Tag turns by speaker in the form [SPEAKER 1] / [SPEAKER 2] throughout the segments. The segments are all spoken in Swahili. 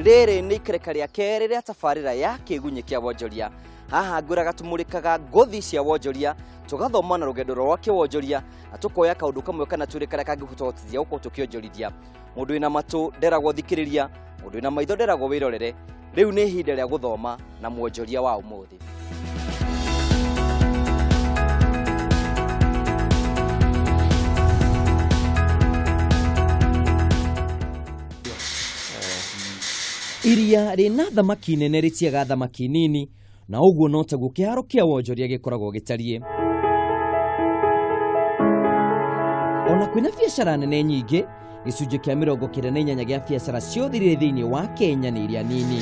[SPEAKER 1] rere nĩ ikereka rĩa kerĩ rĩa tabarĩra ya kĩgunyi kĩa wonjoria. Haha ngwĩraga tumũrĩkaga ngothi cia wonjoria, tugathoma na rũgendo rwa kĩwonjoria, na tukoya kaũndũ kamwe kana twĩrĩ karĩa kangĩhotithia gũkorwo tukĩonjorithia. Mũndũ wĩna matũ nderagwo thikĩrĩria, mũndũ wĩna maitho nderagwo wĩrorere. Rĩu nĩ ihinda rĩa gũthoma na mwonjoria wa ũmũthĩ. Iria rĩna thamaki nene rĩtiaga thamaki nini, na ũguo no taguo kĩharo kĩa wonjoria gĩkoragwo gĩtariĩ. Ona kwĩna biacara nene nyingĩ, gĩcunjĩ kĩa 98 gĩa biacara ciothe irĩ thĩinĩ wa Kenya nĩ iria nini.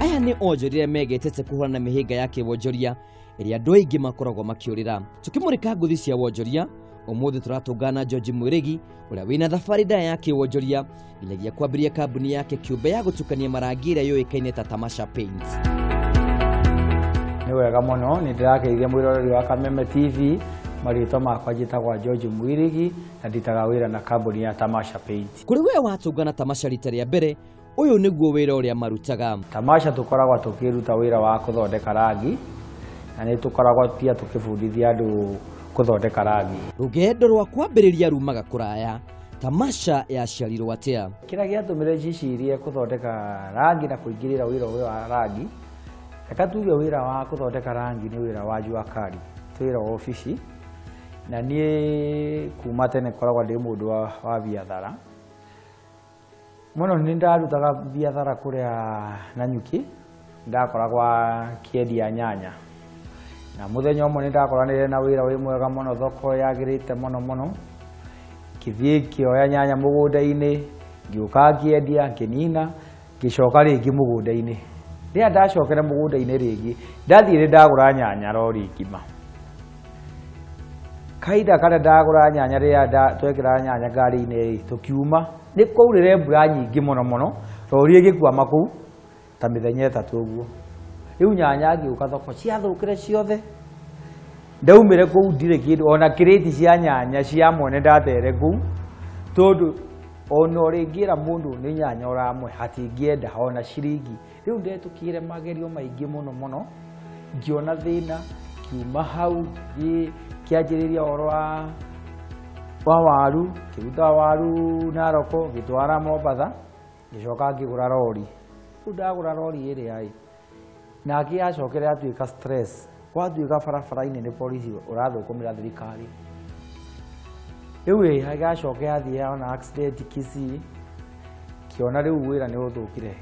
[SPEAKER 1] Aya nĩ onjoria megetete kũhũrana na mĩhĩnga ya kĩwonjoria ĩrĩa andũ aingĩ makoragwo makĩũrĩra. Tukĩmũrĩka ngũthi cia wonjoria, ũmũthĩ tũratũngana George Mwirigi ũrĩa wĩna thabarĩ ndaya ya kĩwonjoria nginyagia kwambĩrĩria kambuni yake kĩũmbe ya gũtukania marangi ĩrĩa yũĩkaine ta Tamasha Paints.
[SPEAKER 2] Nĩ wega mũno, nĩ ndĩrakeithia mwĩroreri wa Kameme TV, marĩtwa makwa njĩtagwo George Mwirigi na nditaga wĩra na kambuni ya Tamasha Paints.
[SPEAKER 1] Kũrĩ we watũngana Tamasha rita rĩa mbere, ũyũ nĩguo wĩra ũrĩa marutaga.
[SPEAKER 2] Tamasha tũkoragwo tũkĩruta wĩra wa gũthondeka rangi, na nĩ tũkoragwo pia tũkĩbundithia andũ gũthondeka rangi.
[SPEAKER 1] Rũgendo rwa kwambĩrĩria rumaga kũraya, Tamasha yaciarirwo atĩa?
[SPEAKER 2] Kĩrĩa gĩatũmire njicirie gũthondeka rangi na kũingĩrĩra wĩra ũyũ wa rangi, reka tuge wĩra wa gũthondeka rangi nĩ wĩra wa jua kali, ti wĩra wa ofici, na niĩ kuma tene koragwo ndĩ mũndũ wa biathara. Mũno nĩ ndarutaga biathara kũrĩa Nanyuki, ndakoragwo kĩendia nyanya. Na mũthenya ũmwe nĩ ndakoranĩire na wĩra wĩ mwega mũno, thoko yagĩrĩte mũno, ngĩthiĩ ngĩoya nyanya mũgũnda-inĩ, ngĩũka ngĩendia, ngĩnina, ngĩcoka rĩngĩ mũgũnda-inĩ. Rĩrĩa ndacokera mũgũnda-inĩ rĩngĩ, ndathire ndagũra nyanya rori ngima. Kahinda karĩa ndagũra nyanya rĩrĩa twekĩra nyanya ngari-inĩ tũkiuma, nĩ kwaurĩre mbura nyingĩ mũno, rori ĩgĩkwama kũu ta mĩthenya 3 ũguo. Rĩu nyanya ngĩũka thoko ciathũkire ciothe. Ndaumire kũu ndirĩ kĩndũ, ona kirĩti cia nyanya cia mwene ndatere kũu, tondũ ona ũrĩngĩra mũndũ nĩ nyanya ũramwe hatingĩenda ona ciringi. Rĩu ndetũkĩire magerio maingĩ mũno, ngĩona thĩna, kiuma hau kĩanjĩrĩria ũhoro wa waru, kĩruta waru Naroko, gĩtwara Mombatha, ngĩcoka ngĩgũra rori. Rĩu ndagũra rori ĩrĩa nake yacokera atuĩka stress, watuĩka barabara-inĩ nĩ polisi ũrathũkũmĩra thirikari. Rĩu agacoka yathiĩ ona accident Kisii, kĩona rĩu wĩra nĩ ũthũkire.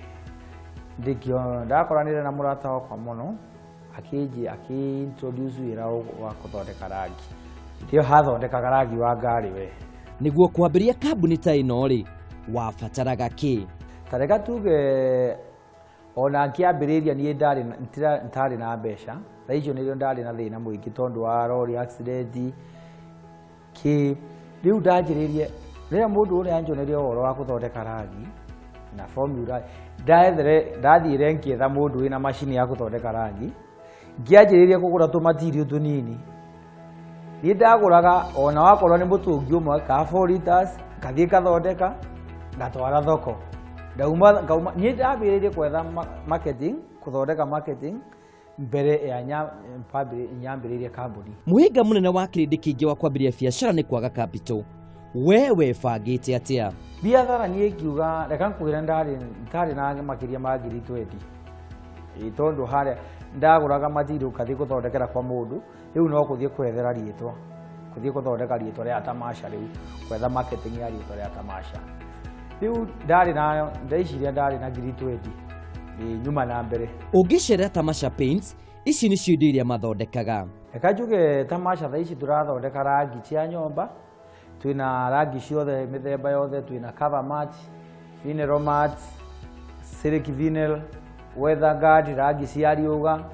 [SPEAKER 2] Ndakoranĩire na mũrata wakwa mũno, akĩ-introduce wĩra wa gũthondeka rangi. Nĩkĩo hathondekaga rangi wa ngari we.
[SPEAKER 1] Nĩguo kwambĩrĩria kambuni ta ĩno-rĩ, wabataraga kĩ?
[SPEAKER 2] Ta reka tuge ona ngĩambĩrĩria niĩ ndarĩ na mbeca, thaa icio nĩrĩo ndarĩ na thĩna mũingĩ tondũ wa rori accident. Rĩu ndanjĩrĩirie, rĩrĩa mũndũ ũrĩa anjoneire ũhoro wa gũthondeka rangi na formula, ndathire ngĩetha mũndũ wĩna macini ya gũthondeka rangi, ngĩanjĩrĩirie kũgũra tũmatirio tũnini. Niĩ ndagũraga ona wakorwo nĩ mũtũngi ũmwe ka 4 liters, ngathiĩ ngathondeka, ngatwara thoko. Niĩ ndambĩrĩirie kwetha marketing, gũthondeka marketing mbere ya nyambĩrĩirie kambuni.
[SPEAKER 1] Mũhĩnga mũnene wa kĩrĩndĩ kĩingĩ wa kwambĩrĩria biacara nĩ kwaga capital. We webangĩte atĩa?
[SPEAKER 2] Biathara niĩ ngiuga reka nkwĩre ndarĩ na makĩria ma 20,000. Tondũ harĩa ndagũraga material kathiĩ gũthondekera kwa mũndũ, rĩu no kũthiĩ kwethera rĩtwa, kũthiĩ gũthondeka rĩtwa rĩa Tamasha, rĩu kwetha marketing ya rĩtwa rĩa Tamasha. Rĩu ndaiciria ndarĩ na 20,000 nyuma na mbere.
[SPEAKER 1] Ũngĩcerera Tamasha Paints, ici nĩcio indo iria mathondekaga.
[SPEAKER 2] Reka njuge Tamasha thaa ici tũrathondeka rangi cia nyũmba, twĩna rangi ciothe mĩthemba yothe, twĩna cover mat, vinyl mat, silk vinyl, weather guard, rangi cia riũa,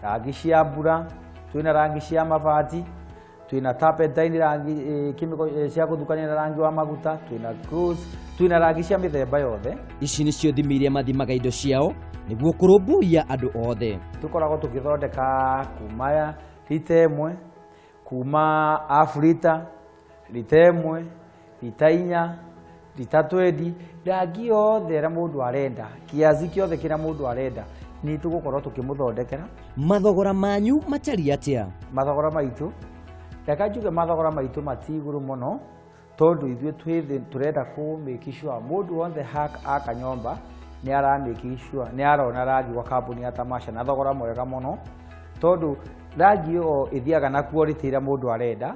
[SPEAKER 2] rangi cia mbura, twĩna rangi cia mabati, twĩna turpentine, rangi cia gũthukania na rangi wa maguta, twĩna gloss, twĩna rangi cia mĩthemba yothe.
[SPEAKER 1] Ici nĩcio thimi iria mathimaga indo ciao nĩguo kũrũmbũiya andũ othe.
[SPEAKER 2] Tũkoragwo tũgĩthondeka kuma lita 1, kuma half liter, rita ĩmwe, rita inya, rita 20, rangi yothe ĩrĩa mũndũ arenda, kiazi kĩothe kĩrĩa mũndũ arenda, nĩ tũgũkorwo tũkĩmũthondekera.
[SPEAKER 1] Mathogora manyu matari atĩa?
[SPEAKER 2] Mathogora maitũ, reka njuge mathogora maitũ mati igũrũ mũno, tondũ ithuĩ tũrenda make sure mũndũ wothe aka nyomba nĩ ara make sure nĩ arona rangi wa kambuni ya Tamasha na thogora mwega mũno, tondũ rangi ĩyo ĩthiaga na quality ĩrĩa mũndũ arenda.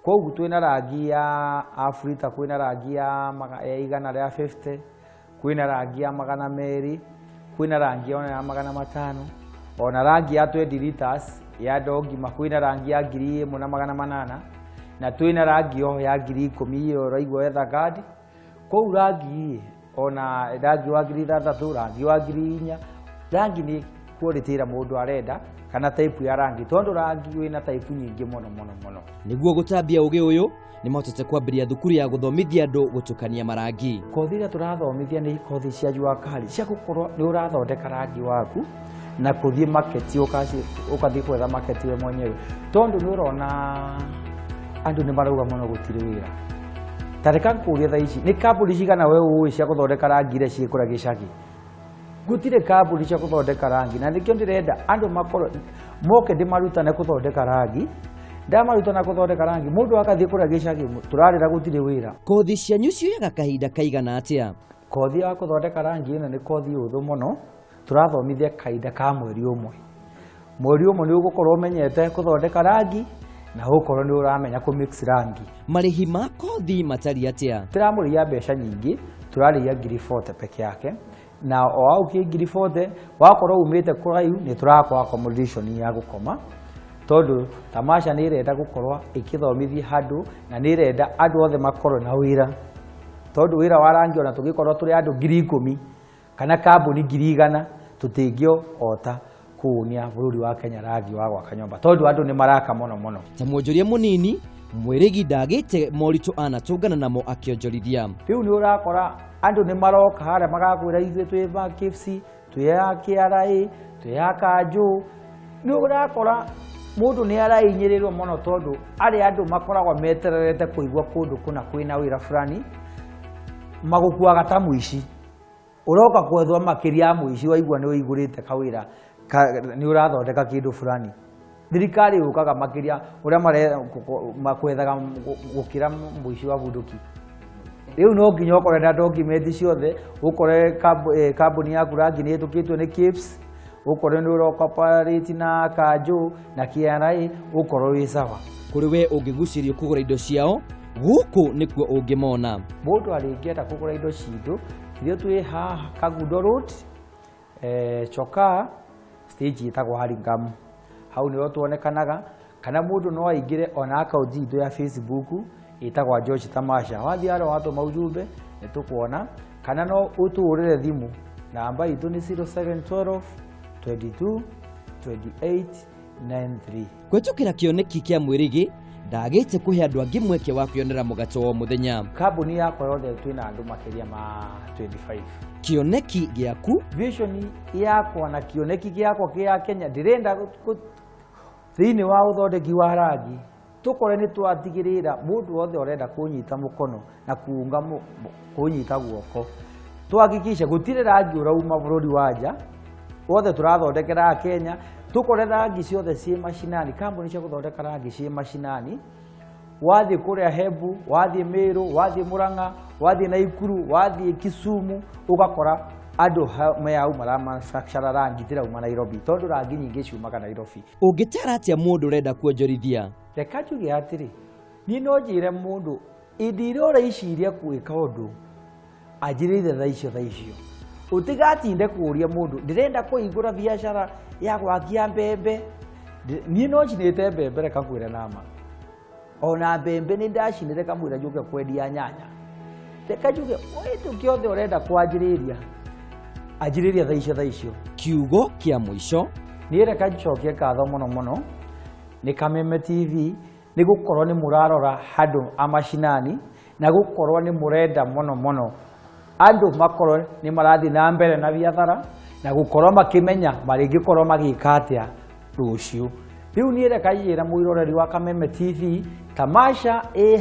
[SPEAKER 2] Koguo twĩna rangi ya Afrita, kwĩna rangi ya 150, kwĩna rangi ya 200, kwĩna rangi ya 500, ona rangi ya 20 liters ya ndongima, kwĩna rangi ya 1,800, na twĩna rangi yo ya 10,000 yo raigua etha gadi. Koguo rangi ona rangi wa 3,000, rangi wa 4,000, rangi nĩ quality ĩrĩa mũndũ arenda kana type ya rangi, tondu rangi wĩna type nyingĩ mũno mũno mũno.
[SPEAKER 1] Nĩguo gũtambia ũgĩ ũyũ nĩ mahotete kwambĩrĩria thukuru ya gũthomithia andũ gũtukania marangi.
[SPEAKER 2] Kothi ĩrĩa tũrathomithia nĩ kothi cia jua kali cia gũkorwo nĩ ũrathondeka rangi waku na kũthiĩ market, ũkathiĩ gwetha market we mwenyewe, tondu nĩ ũrona andũ nĩ marauga mũno gũtirĩ wĩra. Tareka kũria thaa ici nĩ kambuni cigana we ũĩ cia gũthondeka rangi iria ciĩ kũrĩa gĩcagi? Gũtirĩ kambuni cia gũthondeka rangi, na nĩkĩo ndĩrenda andũ makorwo moke ndĩmarutane gũthondeka rangi. Ndamarutana gũthondeka rangi, mũndũ akathiĩ kũrĩa gĩcagi, tũrarĩra gũtirĩ wĩra.
[SPEAKER 1] Kothi cianyu cioyaga kahinda kaigana atĩa?
[SPEAKER 2] Kothi ya gũthondeka rangi ĩno nĩ kothi hũthũ mũno, tũrathomithia kahinda ka mweri ũmwe. Mweri ũmwe nĩ ũgũkorwo ũmenyete gũthondeka rangi na ũkorwo nĩ ũramenya kũmix rangi.
[SPEAKER 1] Marĩhi ma kothi matari atĩa?
[SPEAKER 2] Tũramũrĩhia mbeca nyingĩ, tũrarĩhia 40,000 peke yake, na o au 40,000 wakorwo umĩte kũraihu nĩ tũrakwa accommodation ya gũkoma, tondu Tamasha nĩ ĩrenda gũkorwo ĩkĩthomithia handũ na nĩ ĩrenda andũ othe makorwo na wĩra, tondu wĩra wa rangi ona tũngĩkorwo tũrĩ andũ 10,000 kana kambuni 100,000 tũtingĩhota kuonia bũrũri wa Kenya rangi wa gwaka nyũmba, tondu andũ nĩ maraka mũno mũno.
[SPEAKER 1] Ta mwonjoria mũnini mwĩrĩgi ndagĩte moritũ anatũngana namo akĩonjorithia.
[SPEAKER 2] Rĩu nĩ ũrakora andũ nĩ maroka harĩa magakwĩra ithuĩ twĩ ba KFC, twĩ ya KRA, twĩ ya Kanjũ. Nĩ ũrakora mũndũ nĩ arahinyĩrĩrwo mũno tondu arĩa andũ makoragwo metererete kũigua kũndũ kuna kwĩna wĩra fulani magũkuaga ta mũici. Ũroka kwethwo makĩria ya mũici, waigua nĩ ũigũrĩte kawĩra nĩ ũrathondeka kĩndũ fulani. Thirikari yũkaga makĩria ũrĩa makwethaga gũkĩra mũici wa bunduki. Rĩu no nginya ũkore na document ciothe, ũkore kambuni yaku rangi nĩ ĩtũkĩtwo nĩ KIBS, ũkore nĩ ũrokoparĩti na Kanjũ na KRA, ũkorwo wĩ sawa.
[SPEAKER 1] Kũrĩ we ũngĩgucĩrio kũgũra indo ciao, gũkũ nĩkuo ũngĩmona.
[SPEAKER 2] Mũndũ arĩngĩenda kũgũra indo citũ, ithuĩ twĩ haha Kagundo Road, Chokaa, stage ĩtagwo Haringamu. Hau nĩho tuonekanaga, kana mũndũ no aingĩre ona akaunti itũ ya Facebook ĩtagwo George Tamasha. Wathiĩ harĩa watũma ujumbe nĩ tũkuona, kana no ũtũhũrĩre thimũ. Namba itũ nĩ 0712 22 28 93.
[SPEAKER 1] Kwĩtũkĩra kĩoneki kĩa mwĩrĩgĩ ndagĩte kũhe andũ angĩ mweke wa kwĩonera mũgato wa mũthenya.
[SPEAKER 2] Kambuni yakwa yothe twĩna andũ makĩria ma 25.
[SPEAKER 1] Kĩoneki gĩaku,
[SPEAKER 2] vision yakwa na kĩoneki gĩakwa kĩa Kenya ndĩrenda thĩinĩ wa ũthondeki wa rangi tũkore nĩ twatigĩrĩra mũndũ wothe ũrenda kũnyita mũkono na kuunga kũnyita guoko, twahakikisha gũtirĩ rangi ũrauma bũrũri wa nja, wothe tũrathondekera Kenya, tũkore rangi ciothe ciĩ mashinani, kambuni cia gũthondeka rangi ciĩ mashinani. Wathiĩ kũrĩa Hembu, wathiĩ Meru, wathiĩ Murang'a, wathiĩ Naikuru, wathiĩ Kisumu, ũgakora andũ meau maramanufacture rangi tirauma Nairobi, tondu rangi nyingĩ ciumaga Nairobi.
[SPEAKER 1] Ũngĩtara atĩa mũndũ ũrenda kuonjorithia?
[SPEAKER 2] Reka njuge atĩrĩ, niĩ no njĩre mũndũ ĩndĩ ĩrĩa ũreciria gwĩka ũndũ anjĩrĩire thaa icio. Ũtigatinde kũria mũndũ ndĩrenda kũhingũra biacara ya gwakia mbembe. Niĩ no ncinĩte mbembe, reka kwĩra nama. Ona mbembe nĩ ndacinĩre kamwĩra njuge kwendia nyanya. Reka njuge wĩtũ kĩothe ũrenda kwanjĩrĩria anjĩrĩria thaa icio.
[SPEAKER 1] Kiugo kĩa mũico,
[SPEAKER 2] niĩ reka njokie ngatho mũno mũno nĩ Kameme TV nĩ gũkorwo nĩ mũrarora handũ amashinani na gũkorwo nĩ mũrenda mũno mũno andũ makorwo nĩ marathiĩ na mbere na biathara na gũkorwo makĩmenya marĩngĩkorwo magĩka atĩa rũciũ. riu ni reka njira muiroreri wa Kameme TV tamasha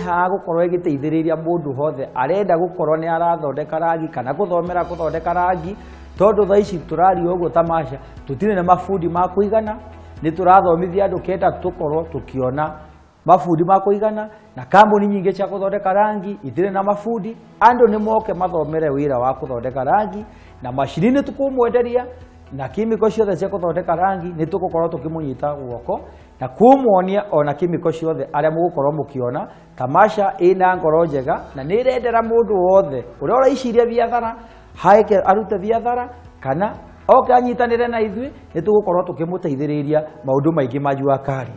[SPEAKER 2] ha gukorwo igiteithiriria mundu hothe arenda gukorwo ni arathondeka rangi kana guthomera guthondeka rangi tondu tha ici turari uguo tamasha tutire na mafundi ma kuigana ni turathomithia andu kenda tukorwo tukiona mafundi ma kuigana na kambuni nyingi cia guthondeka rangi itire na mafundi andu ni moke mathomere wira wa guthondeka rangi na macini ni tukumwenderia na kimiko ciothe cia guthondeka rangi ni tugukorwo tukimunyita guoko na kumuonia ona kimiko ciothe aria mugukorwo mukiona tamasha ina ngoro njega na ni irendera mundu wothe uria uraiciria biathara haike arute biathara kana oke anyitanire na ithui ni tugukorwo tukimuteithiriria maundu maingi majua kari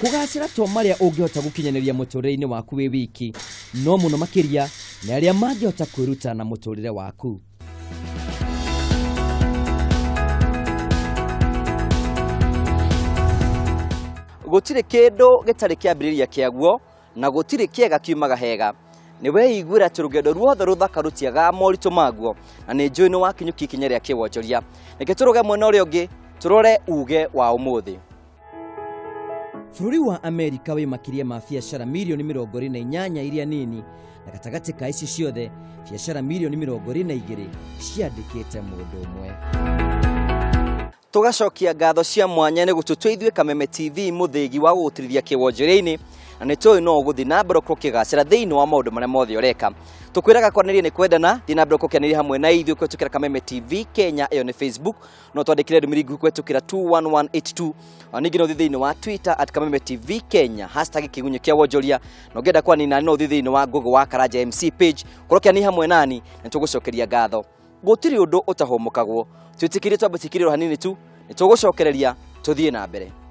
[SPEAKER 1] kugacira to maria ungihota gukinyaneria muturire-ini waku wi wiki no muno makiria na aria mangihota kwiruta na muturire waku gutire kindu gitari kiambiriria kiaguo na gutire kiega kiumaga hega ni weigwira ati rugendo ruothe ruthaka rutiaga moritu maguo na ni njui ni wakinyuki ikinya ria kiwonjoria nike turuge mwena uria ungi turore uge wa umuthi Bũrũri wa Amerika wĩ makiria ma biacara milioni 28 iria nini na gatagati ka ici ciothe biacara milioni 22 ciandĩkĩte mũndũ ũmwe. Tugacokia ngatho cia mwanya nĩ gũtũtũithue Kameme TV mũthĩgi wa gũtĩrĩria kĩwonjoria-inĩ na nĩ tũĩ no gũthi na mbere kũkĩgacĩra thĩinĩ wa maũndũ marĩa mothe ũreka. Tukwiraga kwaranĩria nĩ kwendana thi na mbere kũkĩanĩria hamwe na ithuĩ kwetukĩra Kameme TV Kenya ĩyo nĩ Facebook no twandĩkĩre ndũmĩrĩri nguhĩ kwetukĩra 21182 ningĩ no thĩinĩ wa Twitter @Kameme TV Kenya #kĩgunyũ kĩa wonjoria no ngenda kwanina no thĩinĩ wa Google wa Karanja MC page kũrokĩani hamwe nani na tũgũcokeria ngatho gũtirĩ ũndũ ũtahomokagwo twĩtĩkĩrie twambe tikĩrĩro hanini tu nĩ tũgũcokereria tũthiĩ na mbere.